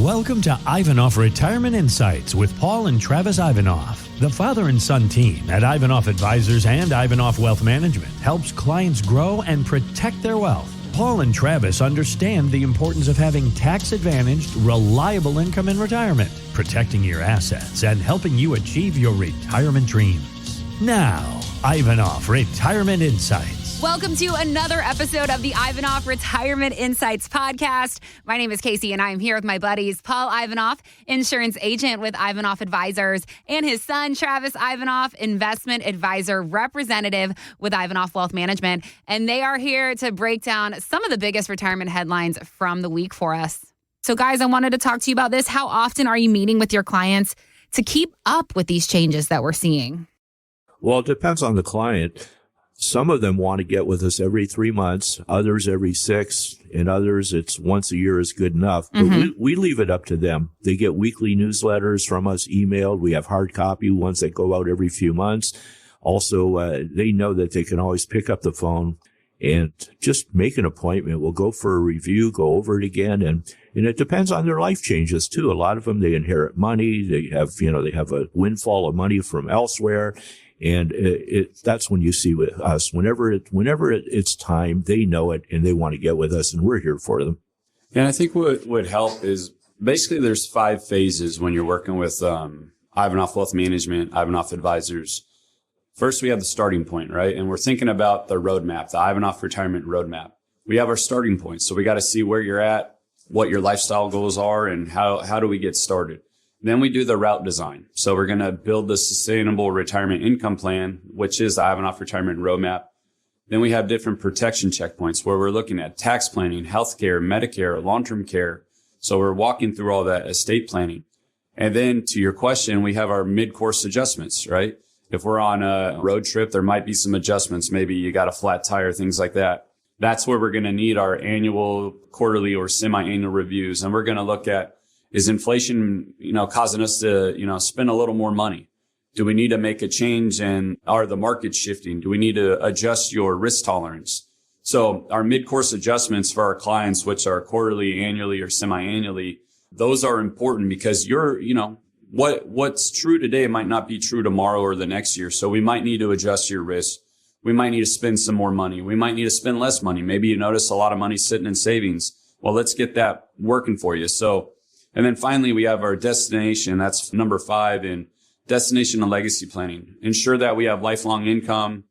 Welcome to Ivanoff Retirement Insights with Paul and Travis Ivanoff. The father and son team at Ivanoff Advisors and Ivanoff Wealth Management helps clients grow and protect their wealth. Paul and Travis understand the importance of having tax-advantaged, reliable income in retirement, protecting your assets, and helping you achieve your retirement dreams. Now, Ivanoff Retirement Insights. Welcome to another episode of the Ivanoff Retirement Insights podcast. My name is Casey, and I'm here with my buddies, Paul Ivanoff, insurance agent with Ivanoff Advisors, and his son, Travis Ivanoff, investment advisor representative with Ivanoff Wealth Management. And they are here to break down some of the biggest retirement headlines from the week for us. So, guys, I wanted to talk to you about this. How often are you meeting with your clients to keep up with these changes that we're seeing? Well, it depends on the client. Some of them want to get with us every 3 months, others every 6, and others it's once a year is good enough. But we leave it up to them. They get weekly newsletters from us emailed. We have hard copy ones that go out every few months. Also, they know that they can always pick up the phone and just make an appointment. We'll go for a review, go over it again. And it depends on their life changes too. A lot of them, they inherit money. They have a windfall of money from elsewhere. And that's when you see with us, whenever it's time, they know it and they want to get with us and we're here for them. And I think what would help is basically there's 5 phases when you're working with Ivanoff Wealth Management, Ivanoff Advisors. First, we have the starting point, right? And we're thinking about the roadmap, the Ivanoff Retirement Roadmap. We have our starting point. So we got to see where you're at, what your lifestyle goals are, and how do we get started. Then we do the route design. So we're going to build the sustainable retirement income plan, which is the Ivanoff Retirement Roadmap. Then we have different protection checkpoints where we're looking at tax planning, healthcare, Medicare, long-term care. So we're walking through all that estate planning. And then to your question, we have our mid-course adjustments, right? If we're on a road trip, there might be some adjustments. Maybe you got a flat tire, things like that. That's where we're going to need our annual, quarterly, or semi-annual reviews. And we're going to look at, is inflation, causing us to, spend a little more money? Do we need to make a change, and are the markets shifting? Do we need to adjust your risk tolerance? So our mid-course adjustments for our clients, which are quarterly, annually, or semi-annually, those are important because what's true today might not be true tomorrow or the next year. So we might need to adjust your risk. We might need to spend some more money. We might need to spend less money. Maybe you notice a lot of money sitting in savings. Well, let's get that working for you. And then finally, we have our destination. That's number 5 in destination and legacy planning. Ensure that we have lifelong income.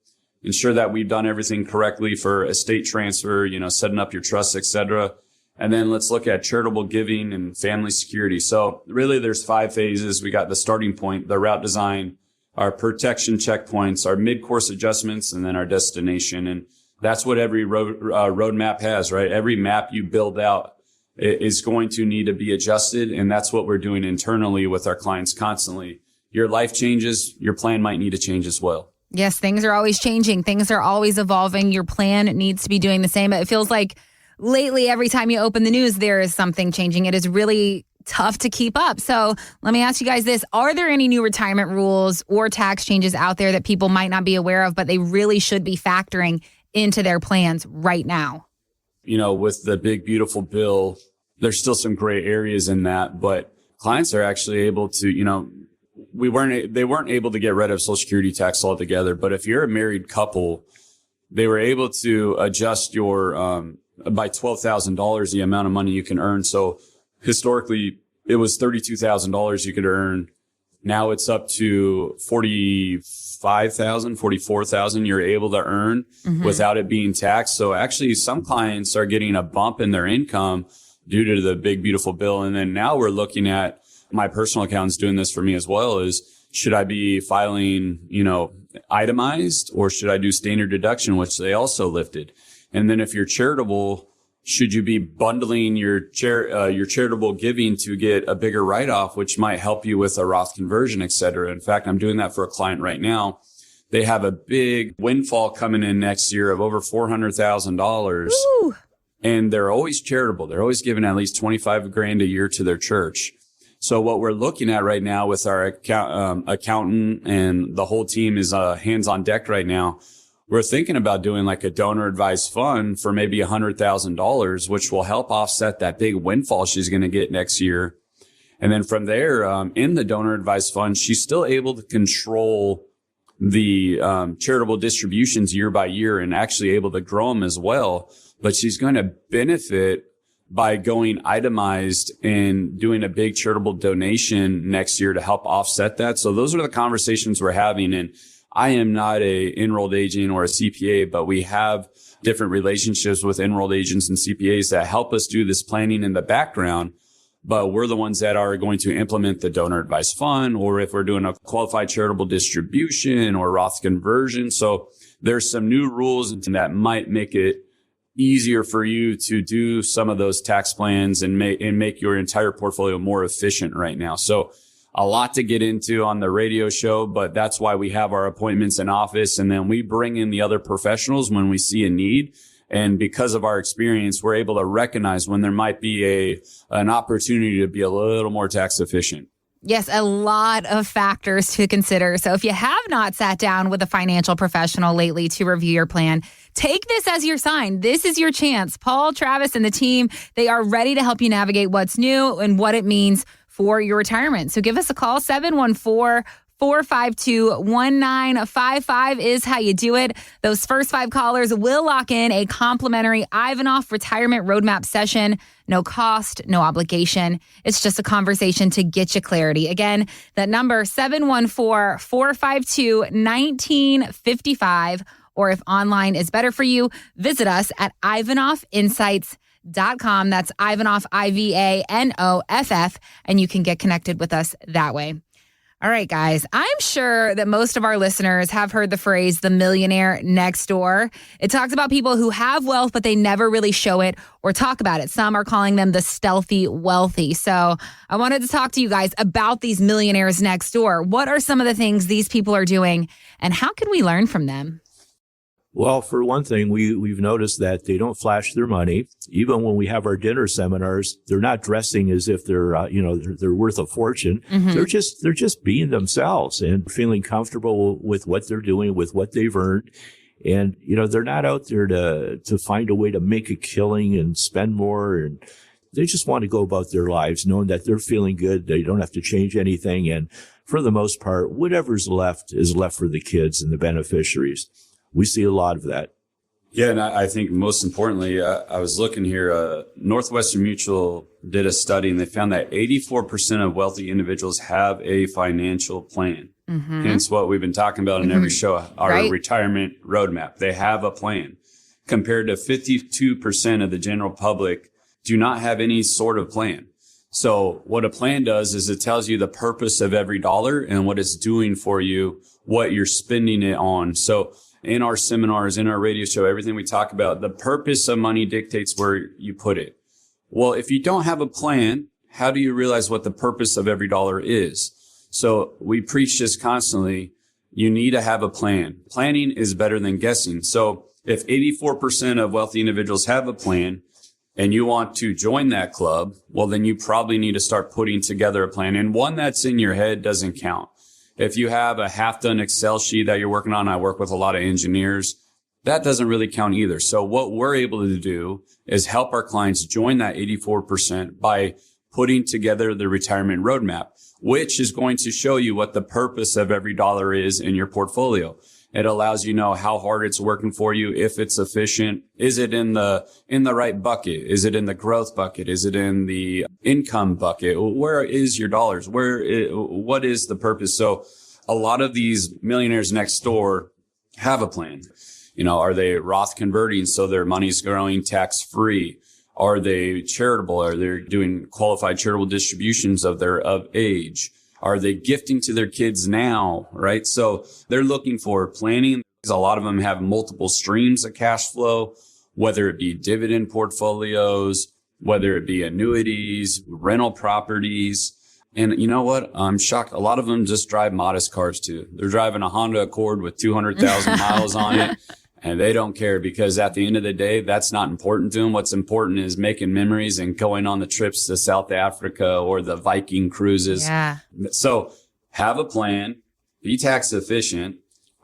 Ensure that we've done everything correctly for estate transfer, setting up your trust, etc. And then let's look at charitable giving and family security. So really, there's 5 phases. We got the starting point, the route design, our protection checkpoints, our mid-course adjustments, and then our destination. And that's what every roadmap has, right? Every map you build out is going to need to be adjusted. And that's what we're doing internally with our clients constantly. Your life changes, your plan might need to change as well. Yes, things are always changing. Things are always evolving. Your plan needs to be doing the same. It feels like lately, every time you open the news, there is something changing. It is really tough to keep up. So let me ask you guys this. Are there any new retirement rules or tax changes out there that people might not be aware of, but they really should be factoring into their plans right now? With the big, beautiful bill, there's still some gray areas in that, but clients are actually able to, they weren't able to get rid of Social Security tax altogether. But if you're a married couple, they were able to adjust your, by $12,000, the amount of money you can earn. So historically, it was $32,000 you could earn. Now it's up to $45,000, $44,000 you're able to earn without it being taxed. So actually, some clients are getting a bump in their income due to the big, beautiful bill. And then now we're looking at, my personal accountant's doing this for me as well, is should I be filing, itemized, or should I do standard deduction, which they also lifted? And then if you're charitable, should you be bundling your charitable giving to get a bigger write-off, which might help you with a Roth conversion, et cetera? In fact, I'm doing that for a client right now. They have a big windfall coming in next year of over $400,000. And they're always charitable. They're always giving at least $25,000 a year to their church. So what we're looking at right now with our accountant and the whole team is hands on deck right now. we're thinking about doing like a donor advised fund for maybe $100,000, which will help offset that big windfall she's going to get next year. And then from there, in the donor advised fund, she's still able to control the charitable distributions year by year and actually able to grow them as well. But she's going to benefit by going itemized and doing a big charitable donation next year to help offset that. So those are the conversations we're having. And I am not a enrolled agent or a CPA, but we have different relationships with enrolled agents and CPAs that help us do this planning in the background. But we're the ones that are going to implement the donor advised fund, or if we're doing a qualified charitable distribution or Roth conversion. So there's some new rules that might make it easier for you to do some of those tax plans and make your entire portfolio more efficient right now. So a lot to get into on the radio show, but that's why we have our appointments in office. And then we bring in the other professionals when we see a need. And because of our experience, we're able to recognize when there might be an opportunity to be a little more tax efficient. Yes, a lot of factors to consider. So if you have not sat down with a financial professional lately to review your plan, take this as your sign. This is your chance. Paul, Travis, and the team, they are ready to help you navigate what's new and what it means for your retirement. So give us a call. 714-452-1955 is how you do it. Those first 5 callers will lock in a complimentary Ivanoff Retirement Roadmap session. No cost, no obligation. It's just a conversation to get you clarity. Again, that number 714-452-1955. Or if online is better for you, visit us at ivanoffinsights.com. That's Ivanoff, Ivanoff, and you can get connected with us that way. All right, guys, I'm sure that most of our listeners have heard the phrase, the millionaire next door. It talks about people who have wealth, but they never really show it or talk about it. Some are calling them the stealthy wealthy. So I wanted to talk to you guys about these millionaires next door. What are some of the things these people are doing, and how can we learn from them? Well, for one thing, we've noticed that they don't flash their money. Even when we have our dinner seminars, they're not dressing as if they're worth a fortune. Mm-hmm. They're just being themselves and feeling comfortable with what they're doing, with what they've earned. And, they're not out there to find a way to make a killing and spend more. And they just want to go about their lives knowing that they're feeling good. They don't have to change anything. And for the most part, whatever's left is left for the kids and the beneficiaries. We see a lot of that. Yeah, and I think most importantly, I was looking here, Northwestern Mutual did a study and they found that 84% of wealthy individuals have a financial plan. Mm-hmm. Hence what we've been talking about in every show, our retirement roadmap. They have a plan compared to 52% of the general public do not have any sort of plan. So what a plan does is it tells you the purpose of every dollar and what it's doing for you, what you're spending it on. So in our seminars, in our radio show, everything we talk about, the purpose of money dictates where you put it. Well, if you don't have a plan, how do you realize what the purpose of every dollar is? So we preach this constantly. You need to have a plan. Planning is better than guessing. So if 84% of wealthy individuals have a plan and you want to join that club, well, then you probably need to start putting together a plan. And one that's in your head doesn't count. If you have a half-done Excel sheet that you're working on, I work with a lot of engineers, that doesn't really count either. So what we're able to do is help our clients join that 84% by putting together the retirement roadmap, which is going to show you what the purpose of every dollar is in your portfolio. It allows you to know how hard it's working for you, if it's efficient. Is it in the right bucket? Is it in the growth bucket? Is it in the income bucket? Where is your dollars? What is the purpose? So a lot of these millionaires next door have a plan. Are they Roth converting so their money's growing tax free? Are they charitable? Are they doing qualified charitable distributions of age? Are they gifting to their kids now, right? So they're looking for planning. A lot of them have multiple streams of cash flow, whether it be dividend portfolios, whether it be annuities, rental properties. And you know what? I'm shocked. A lot of them just drive modest cars too. They're driving a Honda Accord with 200,000 miles on it. And they don't care because at the end of the day, that's not important to them. What's important is making memories and going on the trips to South Africa or the Viking cruises. Yeah. So have a plan, be tax efficient,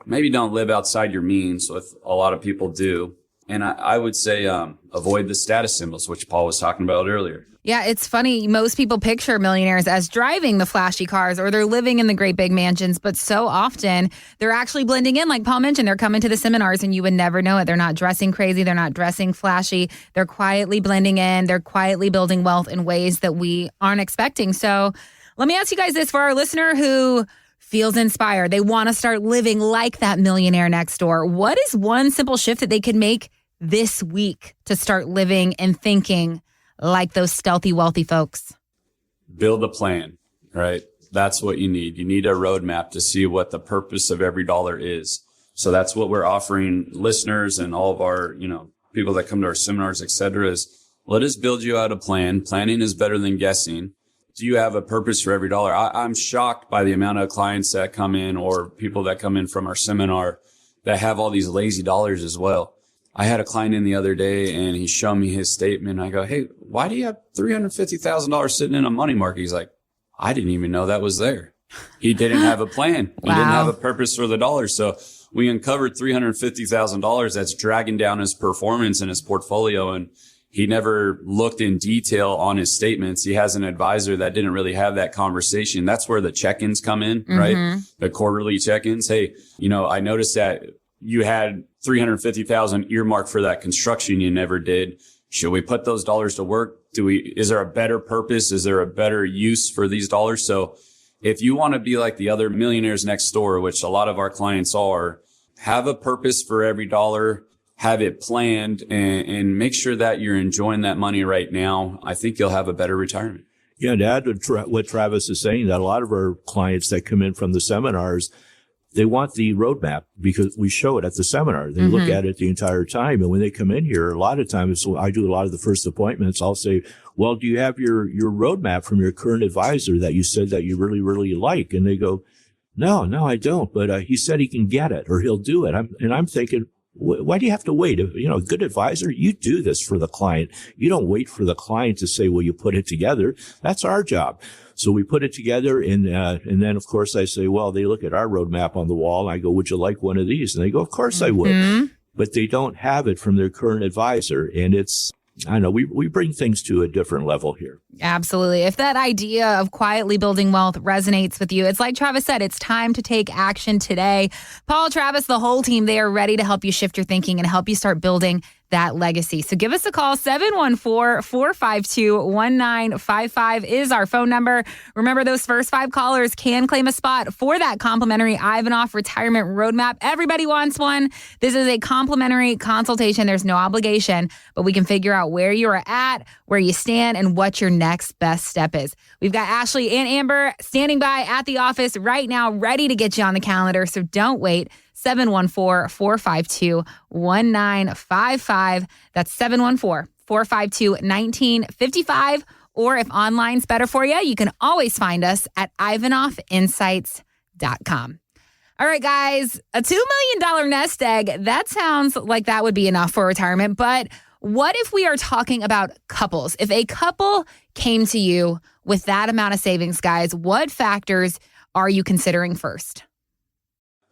maybe don't live outside your means, what a lot of people do. And I would say avoid the status symbols, which Paul was talking about earlier. Yeah, it's funny. Most people picture millionaires as driving the flashy cars or they're living in the great big mansions, but so often they're actually blending in. Like Paul mentioned, they're coming to the seminars and you would never know it. They're not dressing crazy. They're not dressing flashy. They're quietly blending in. They're quietly building wealth in ways that we aren't expecting. So let me ask you guys this for our listener who feels inspired. They want to start living like that millionaire next door. What is one simple shift that they could make this week to start living and thinking like those stealthy, wealthy folks? Build a plan, right? That's what you need. You need a roadmap to see what the purpose of every dollar is. So that's what we're offering listeners and all of our, people that come to our seminars, et cetera, is let us build you out a plan. Planning is better than guessing. Do you have a purpose for every dollar? I'm shocked by the amount of clients that come in or people that come in from our seminar that have all these lazy dollars as well. I had a client in the other day and he showed me his statement. I go, hey, why do you have $350,000 sitting in a money market? He's like, I didn't even know that was there. He didn't have a plan. He didn't have a purpose for the dollars. So we uncovered $350,000 that's dragging down his performance in his portfolio. And he never looked in detail on his statements. He has an advisor that didn't really have that conversation. That's where the check-ins come in, right? The quarterly check-ins. Hey, I noticed that you had $350,000 earmarked for that construction you never did. Should we put those dollars to work? Is there a better purpose? Is there a better use for these dollars? So if you want to be like the other millionaires next door, which a lot of our clients are, have a purpose for every dollar, have it planned, and make sure that you're enjoying that money right now. I think you'll have a better retirement. Yeah, to add to what Travis is saying, that a lot of our clients that come in from the seminars, they want the roadmap because we show it at the seminar. They look at it the entire time. And when they come in here, a lot of times, so I do a lot of the first appointments, I'll say, well, do you have your roadmap from your current advisor that you said that you really, really like? And they go, no, I don't. But he said he can get it or he'll do it. I'm thinking, why do you have to wait? A good advisor, you do this for the client. You don't wait for the client to say, well, you put it together. That's our job. So we put it together, and then, of course, I say, well, they look at our roadmap on the wall, and I go, would you like one of these? And they go, of course I would. But they don't have it from their current advisor, and I know we bring things to a different level here. Absolutely. If that idea of quietly building wealth resonates with you, it's like Travis said, it's time to take action today. Paul, Travis, the whole team, they are ready to help you shift your thinking and help you start building that legacy. So give us a call. 714-452-1955 is our phone number. Remember, those first 5 callers can claim a spot for that complimentary Ivanoff Retirement Roadmap. Everybody wants one. This is a complimentary consultation. There's no obligation, but we can figure out where you are at, where you stand, and what your next best step is. We've got Ashley and Amber standing by at the office right now, ready to get you on the calendar. So don't wait. 714-452-1955. That's 714-452-1955. Or if online's better for you, you can always find us at ivanoffinsights.com. All right, guys, a $2 million nest egg, that sounds like that would be enough for retirement. But what if we are talking about couples? If a couple came to you with that amount of savings, guys, what factors are you considering first?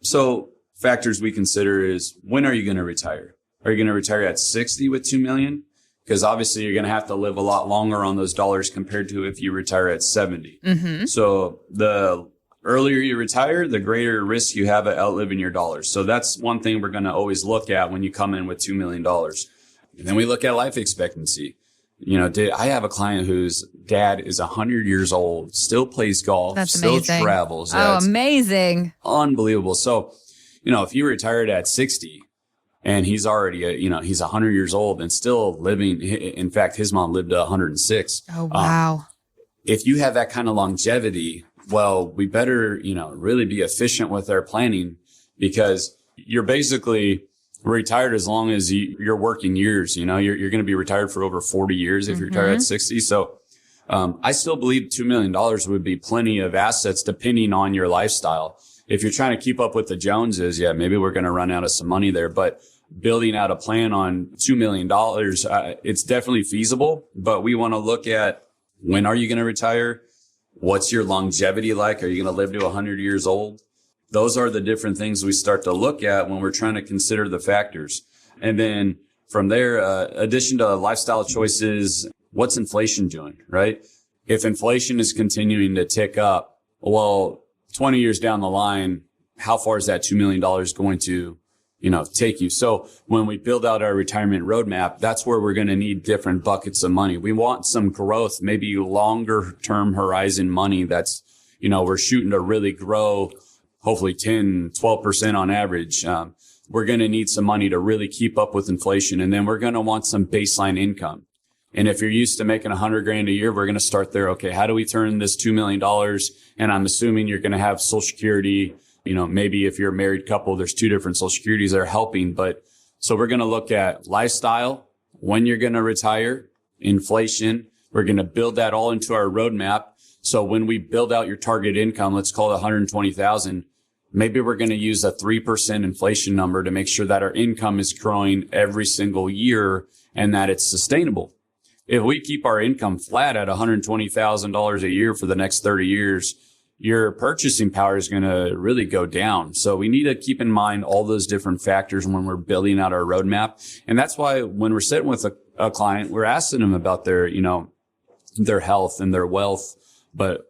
So factors we consider is, when are you going to retire? Are you going to retire at 60 with $2 million? Because obviously you're going to have to live a lot longer on those dollars compared to if you retire at 70. So the earlier you retire, the greater risk you have at outliving your dollars. So that's one thing we're going to always look at when you come in with $2 million. And then we look at life expectancy. I have a client whose dad is 100 years old, still plays golf, still travels. Amazing. Unbelievable. So, if you retired at 60 and he's already, he's 100 years old and still living. In fact, his mom lived to 106. Oh, wow. If you have that kind of longevity, well, we better, really be efficient with our planning, because you're basically retired as long as your working years. You're going to be retired for over 40 years if you retire at 60. So I still believe $2 million would be plenty of assets depending on your lifestyle. If you're trying to keep up with the Joneses, maybe we're going to run out of some money there. But building out a plan on $2 million, it's definitely feasible. But we want to look at, when are you going to retire? What's your longevity like? Are you going to live to 100 years old? Those are the different things we start to look at when we're trying to consider the factors. And then from there, addition to lifestyle choices, what's inflation doing, right? If inflation is continuing to tick up, well, 20 years down the line, how far is that $2 million going to, take you? So when we build out our retirement roadmap, that's where we're going to need different buckets of money. We want some growth, maybe longer term horizon money that's, we're shooting to really grow, hopefully 10, 12% on average. We're going to need some money to really keep up with inflation. And then we're going to want some baseline income. And if you're used to making $100,000 a year, we're going to start there. Okay, how do we turn this $2 million? And I'm assuming you're going to have Social Security. Maybe if you're a married couple, there's 2 different Social Securities that are helping. But so we're going to look at lifestyle, when you're going to retire, inflation. We're going to build that all into our roadmap. So when we build out your target income, let's call it $120,000. Maybe we're going to use a 3% inflation number to make sure that our income is growing every single year and that it's sustainable. If we keep our income flat at $120,000 a year for the next 30 years, your purchasing power is going to really go down. So we need to keep in mind all those different factors when we're building out our roadmap. And that's why when we're sitting with a client, we're asking them about their health and their wealth, but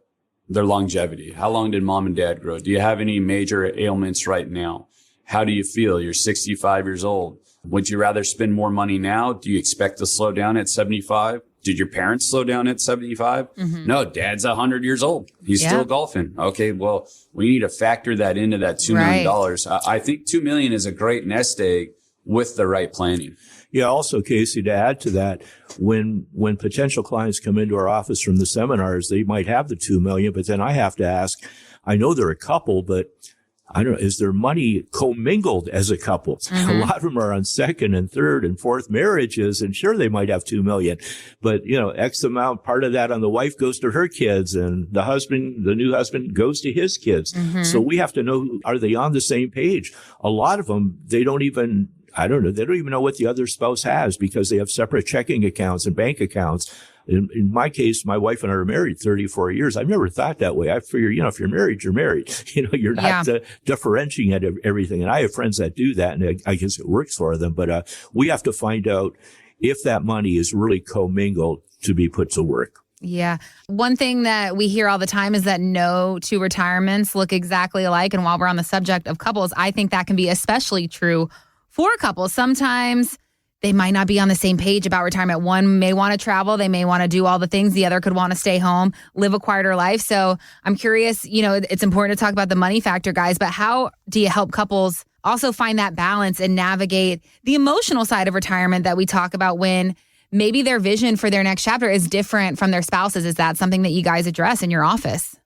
their longevity. How long did mom and dad grow? Do you have any major ailments right now? How do you feel? You're 65 years old. Would you rather spend more money now? Do you expect to slow down at 75? Did your parents slow down at 75? Mm-hmm. No, dad's 100 years old. He's still golfing. Okay, well, we need to factor that into that $2 million. I think $2 million is a great nest egg with the right planning. Yeah. Also, Casey, to add to that, when potential clients come into our office from the seminars, they might have the $2 million, but then I have to ask, I know they're a couple, but I don't know, is their money commingled as a couple? Mm-hmm. A lot of them are on second and third and fourth marriages, and sure, they might have $2 million, but X amount, part of that on the wife goes to her kids, and the new husband goes to his kids. Mm-hmm. So we have to know, are they on the same page? A lot of them, they don't even know what the other spouse has because they have separate checking accounts and bank accounts. In my case, my wife and I are married 34 years. I've never thought that way. I figure, if you're married, you're married. You're not differentiating everything. And I have friends that do that, and I guess it works for them. But we have to find out if that money is really commingled to be put to work. Yeah. One thing that we hear all the time is that no 2 retirements look exactly alike. And while we're on the subject of couples, I think that can be especially true for couples. Sometimes they might not be on the same page about retirement. One may want to travel. They may want to do all the things. The other could want to stay home, live a quieter life. So I'm curious, it's important to talk about the money factor, guys, but how do you help couples also find that balance and navigate the emotional side of retirement that we talk about when maybe their vision for their next chapter is different from their spouse's? Is that something that you guys address in your office?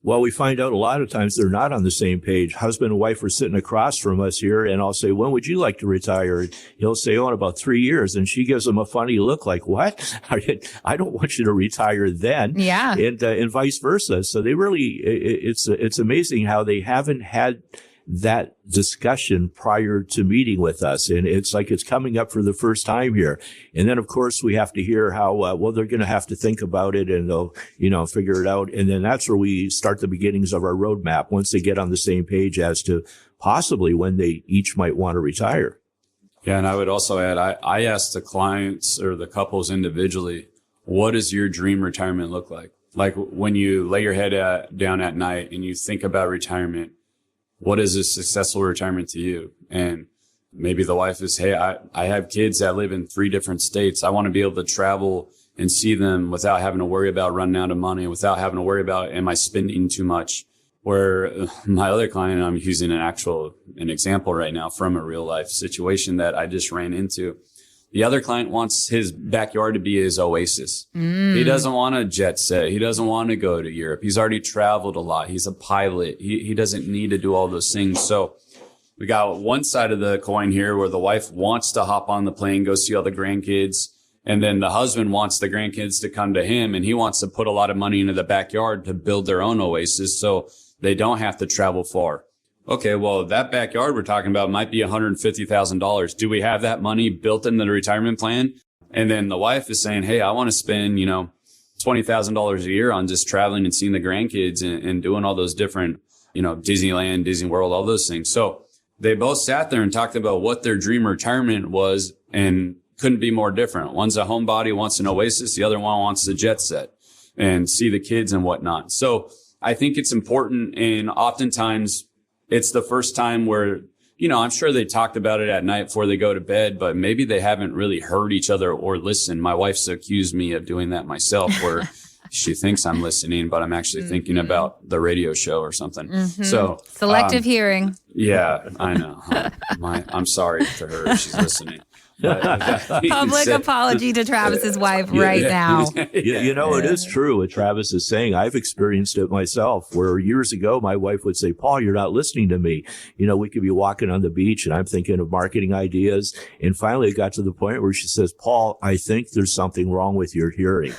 Well, we find out a lot of times they're not on the same page. Husband and wife are sitting across from us here, and I'll say, when would you like to retire? And he'll say, in about 3 years. And she gives him a funny look like, what? I don't want you to retire then. Yeah. And vice versa. So they really, it's amazing how they haven't had that discussion prior to meeting with us. And it's like it's coming up for the first time here. And then, of course, we have to hear how, they're going to have to think about it and they'll, figure it out. And then that's where we start the beginnings of our roadmap once they get on the same page as to possibly when they each might want to retire. Yeah. And I would also add, I ask the clients or the couples individually, what does your dream retirement look like? Like when you lay your head down at night and you think about retirement, what is a successful retirement to you? And maybe the wife is, hey, I have kids that live in 3 different states. I want to be able to travel and see them without having to worry about running out of money, without having to worry about, am I spending too much? Where my other client, I'm using an example right now from a real life situation that I just ran into. The other client wants his backyard to be his oasis. He doesn't want to jet set. He doesn't want to go to Europe. He's already traveled a lot. He's a pilot. He doesn't need to do all those things. So we got one side of the coin here where the wife wants to hop on the plane, go see all the grandkids. And then the husband wants the grandkids to come to him, and he wants to put a lot of money into the backyard to build their own oasis so they don't have to travel far. Okay, well, that backyard we're talking about might be $150,000. Do we have that money built into the retirement plan? And then the wife is saying, hey, I want to spend, $20,000 a year on just traveling and seeing the grandkids and doing all those different Disneyland, Disney World, all those things. So they both sat there and talked about what their dream retirement was and couldn't be more different. One's a homebody, wants an Oasis. The other one wants a jet set and see the kids and whatnot. So I think it's important. And oftentimes it's the first time where, I'm sure they talked about it at night before they go to bed, but maybe they haven't really heard each other or listened. My wife's accused me of doing that myself, where she thinks I'm listening, but I'm actually thinking about the radio show or something. So selective hearing. Yeah, I know. I'm sorry to her if she's listening. Public apology to Travis's wife now. It is true what Travis is saying. I've experienced it myself, where years ago my wife would say, Paul, you're not listening to me. We could be walking on the beach and I'm thinking of marketing ideas. And finally it got to the point where she says, Paul, I think there's something wrong with your hearing.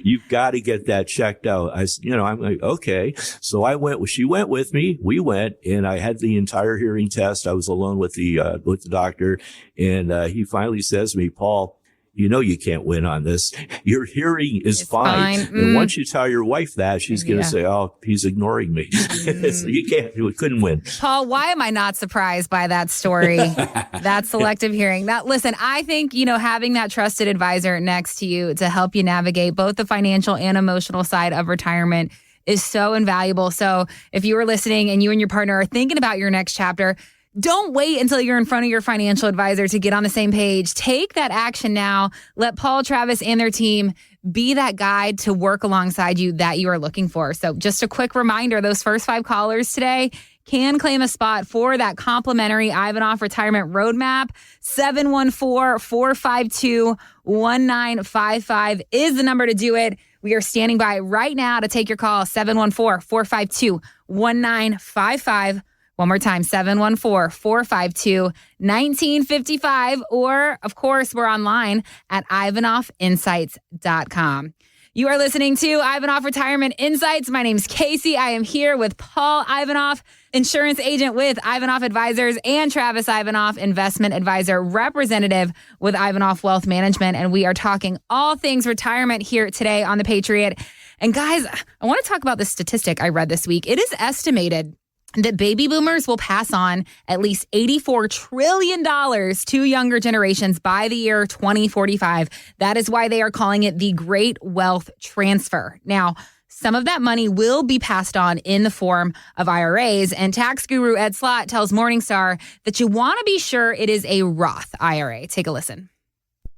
You've got to get that checked out. I'm like, okay. So she went with me. We went and I had the entire hearing test. I was alone with the doctor. And he finally says to me, Paul, you can't win on this. Your hearing is fine. And once you tell your wife that, she's going to say, oh, he's ignoring me. So you couldn't win. Paul, why am I not surprised by that story? That selective hearing. Now, listen, I think, having that trusted advisor next to you to help you navigate both the financial and emotional side of retirement is so invaluable. So if you are listening and you and your partner are thinking about your next chapter, don't wait until you're in front of your financial advisor to get on the same page. Take that action now. Let Paul, Travis, and their team be that guide to work alongside you that you are looking for. So just a quick reminder, those first 5 callers today can claim a spot for that complimentary Ivanoff Retirement Roadmap. 714-452-1955 is the number to do it. We are standing by right now to take your call. 714-452-1955. One more time, 714-452-1955. Or, of course, we're online at ivanoffinsights.com. You are listening to Ivanoff Retirement Insights. My name's Casey. I am here with Paul Ivanoff, insurance agent with Ivanoff Advisors, and Travis Ivanoff, investment advisor representative with Ivanoff Wealth Management. And we are talking all things retirement here today on The Patriot. And guys, I want to talk about this statistic I read this week. It is estimated that baby boomers will pass on at least $84 trillion to younger generations by the year 2045. That is why they are calling it the Great Wealth Transfer. Now, some of that money will be passed on in the form of IRAs, and tax guru Ed Slott tells Morningstar that you want to be sure it is a Roth IRA. Take a listen.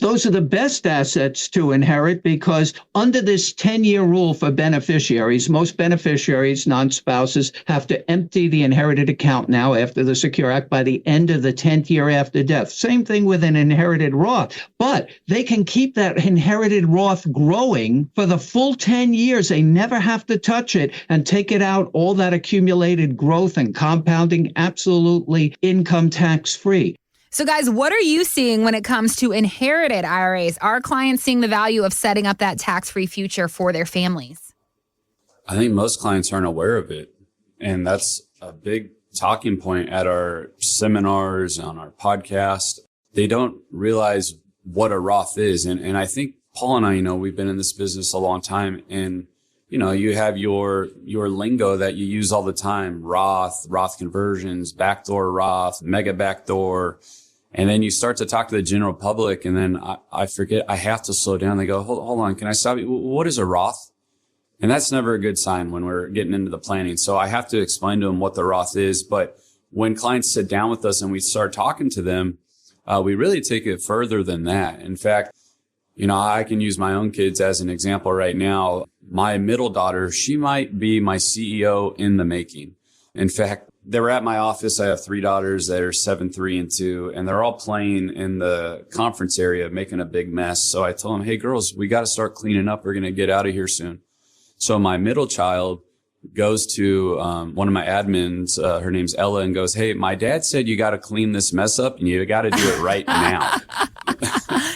Those are the best assets to inherit because under this 10-year rule for beneficiaries, most beneficiaries, non-spouses, have to empty the inherited account now after the Secure Act by the end of the 10th year after death. Same thing with an inherited Roth, but they can keep that inherited Roth growing for the full 10 years. They never have to touch it and take it out, all that accumulated growth and compounding, absolutely income tax free. So guys, what are you seeing when it comes to inherited IRAs? Are clients seeing the value of setting up that tax-free future for their families? I think most clients aren't aware of it. And that's a big talking point at our seminars, on our podcast. They don't realize what a Roth is. And I think Paul and I, we've been in this business a long time. And, you have your lingo that you use all the time: Roth conversions, backdoor Roth, mega backdoor. And then you start to talk to the general public, and then I forget, I have to slow down. They go, hold on, can I stop you? What is a Roth? And that's never a good sign when we're getting into the planning. So I have to explain to them what the Roth is. But when clients sit down with us and we start talking to them, we really take it further than that. In fact, I can use my own kids as an example right now. My middle daughter, she might be my CEO in the making. In fact, they were at my office. I have 3 daughters that are 7, 3, and 2, and they're all playing in the conference area, making a big mess. So I told them, hey, girls, we got to start cleaning up. We're going to get out of here soon. So my middle child goes to one of my admins, her name's Ella, and goes, hey, my dad said you got to clean this mess up and you got to do it right now.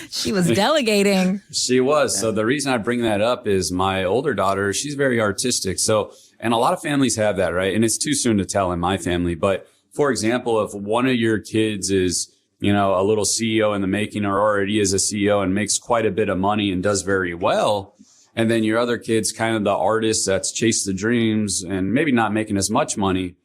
She was delegating. She was. So the reason I bring that up is my older daughter, she's very artistic. So, and a lot of families have that, right? And it's too soon to tell in my family. But for example, if one of your kids is, a little CEO in the making, or already is a CEO and makes quite a bit of money and does very well, And then your other kid's kind of the artist that's chased the dreams and maybe not making as much money.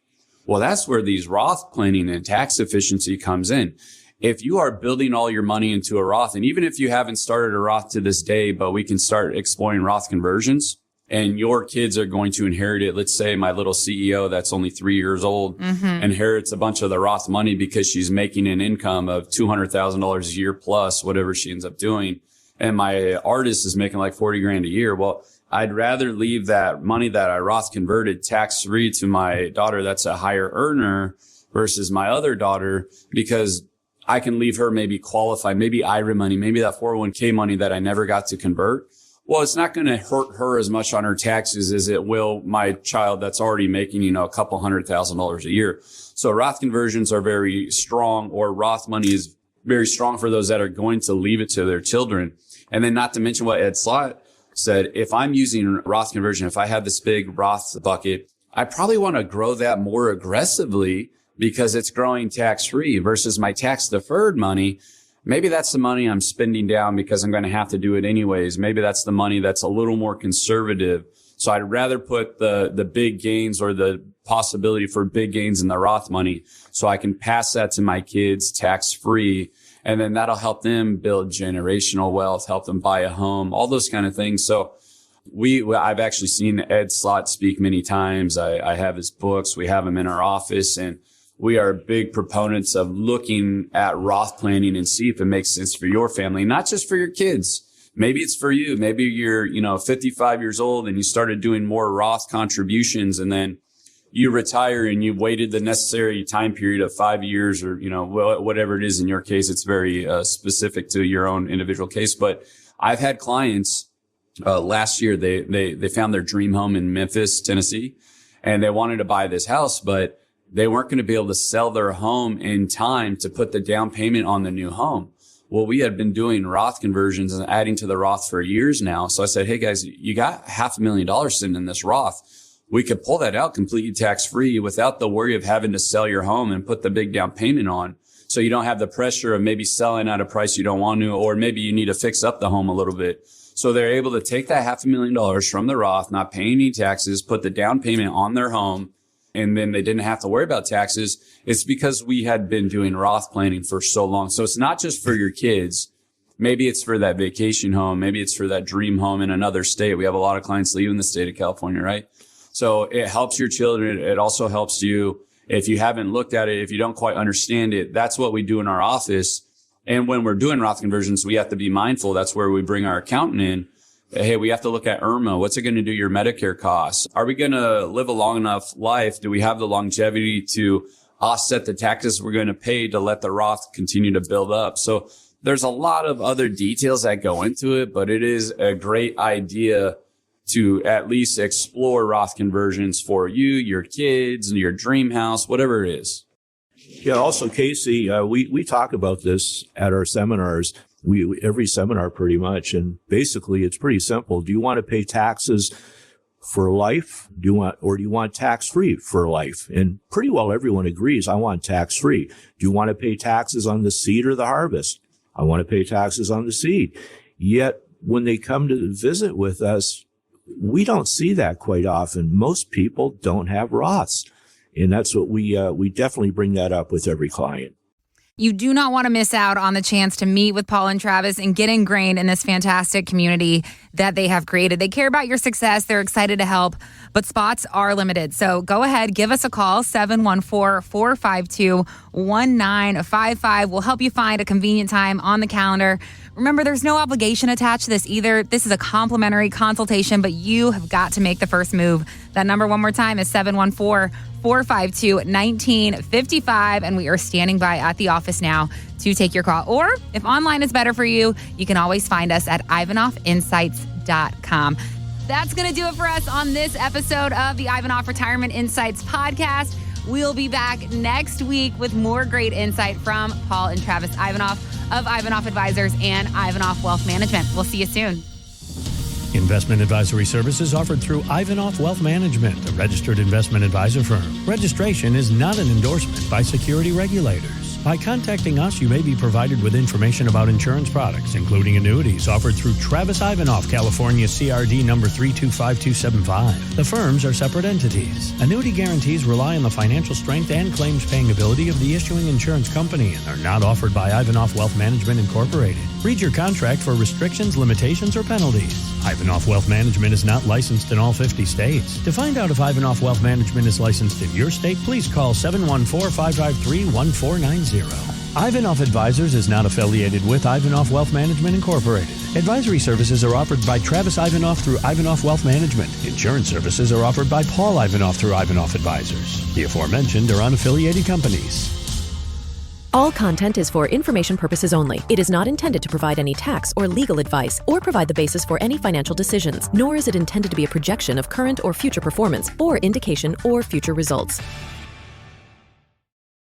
Well, that's where these Roth planning and tax efficiency comes in. If you are building all your money into a Roth, and even if you haven't started a Roth to this day, but we can start exploring Roth conversions, and your kids are going to inherit it. Let's say my little CEO that's only 3 years old inherits a bunch of the Roth money because she's making an income of $200,000 a year plus whatever she ends up doing. And my artist is making like 40 grand a year. Well, I'd rather leave that money that I Roth converted tax free to my daughter that's a higher earner versus my other daughter, because I can leave her maybe qualify, maybe IRA money, maybe that 401k money that I never got to convert. Well, it's not going to hurt her as much on her taxes as it will my child that's already making, a couple $100,000 a year. So Roth conversions are very strong, or Roth money is very strong for those that are going to leave it to their children. And then not to mention what Ed Slott said, if I'm using Roth conversion, if I have this big Roth bucket, I probably want to grow that more aggressively because it's growing tax-free versus my tax-deferred money. Maybe that's the money I'm spending down because I'm going to have to do it anyways. Maybe that's the money that's a little more conservative. So I'd rather put the big gains or the possibility for big gains in the Roth money so I can pass that to my kids tax-free. And then that'll help them build generational wealth, help them buy a home, all those kind of things. So I've actually seen Ed Slott speak many times. I have his books. We have him in our office, and we are big proponents of looking at Roth planning and see if it makes sense for your family, not just for your kids. Maybe it's for you. Maybe you're, 55 years old and you started doing more Roth contributions, and then you retire and you waited the necessary time period of 5 years or, whatever it is in your case. It's very specific to your own individual case. But I've had clients last year, they found their dream home in Memphis, Tennessee, and they wanted to buy this house, but they weren't going to be able to sell their home in time to put the down payment on the new home. Well, we had been doing Roth conversions and adding to the Roth for years now. So I said, hey guys, you got $500,000 sitting in this Roth. We could pull that out completely tax-free without the worry of having to sell your home and put the big down payment on. So you don't have the pressure of maybe selling at a price you don't want to, or maybe you need to fix up the home a little bit. So they're able to take that $500,000 from the Roth, not pay any taxes, put the down payment on their home, and then they didn't have to worry about taxes. It's because we had been doing Roth planning for so long. So it's not just for your kids. Maybe it's for that vacation home. Maybe it's for that dream home in another state. We have a lot of clients leaving the state of California, right? So it helps your children. It also helps you. If you haven't looked at it, if you don't quite understand it, that's what we do in our office. And when we're doing Roth conversions, we have to be mindful. That's where we bring our accountant in. Hey, we have to look at IRMA. What's it going to do your Medicare costs? Are we going to live a long enough life? Do we have the longevity to offset the taxes we're going to pay to let the Roth continue to build up? So there's a lot of other details that go into it, but it is a great idea to at least explore Roth conversions for you, your kids, your dream house, whatever it is. Yeah. Also, Casey, we talk about this at our seminars. Every seminar pretty much. And basically it's pretty simple. Do you want to pay taxes for life? Do you want tax free for life? And pretty well everyone agrees. I want tax free. Do you want to pay taxes on the seed or the harvest? I want to pay taxes on the seed. Yet when they come to visit with us, we don't see that quite often. Most people don't have Roths. And that's what we definitely bring that up with every client. You do not want to miss out on the chance to meet with Paul and Travis and get ingrained in this fantastic community that they have created. They care about your success. They're excited to help, but spots are limited. So go ahead, give us a call, 714-452-1955. We'll help you find a convenient time on the calendar. Remember, there's no obligation attached to this either. This is a complimentary consultation, but you have got to make the first move. That number one more time is 714-452-1955, and we are standing by at the office now to take your call. Or if online is better for you, you can always find us at ivanoffinsights.com. That's going to do it for us on this episode of the Ivanoff Retirement Insights podcast. We'll be back next week with more great insight from Paul and Travis Ivanoff of Ivanoff Advisors and Ivanoff Wealth Management. We'll see you soon. Investment advisory services offered through Ivanoff Wealth Management, a registered investment advisor firm. Registration is not an endorsement by security regulators. By contacting us, you may be provided with information about insurance products, including annuities offered through Travis Ivanoff, California CRD number 325275. The firms are separate entities. Annuity guarantees rely on the financial strength and claims paying ability of the issuing insurance company and are not offered by Ivanoff Wealth Management Incorporated. Read your contract for restrictions, limitations, or penalties. Ivanoff Wealth Management is not licensed in all 50 states. To find out if Ivanoff Wealth Management is licensed in your state, please call 714-553-1490. Ivanoff Advisors is not affiliated with Ivanoff Wealth Management Incorporated. Advisory services are offered by Travis Ivanoff through Ivanoff Wealth Management. Insurance services are offered by Paul Ivanoff through Ivanoff Advisors. The aforementioned are unaffiliated companies. All content is for information purposes only. It is not intended to provide any tax or legal advice or provide the basis for any financial decisions, nor is it intended to be a projection of current or future performance or indication or future results.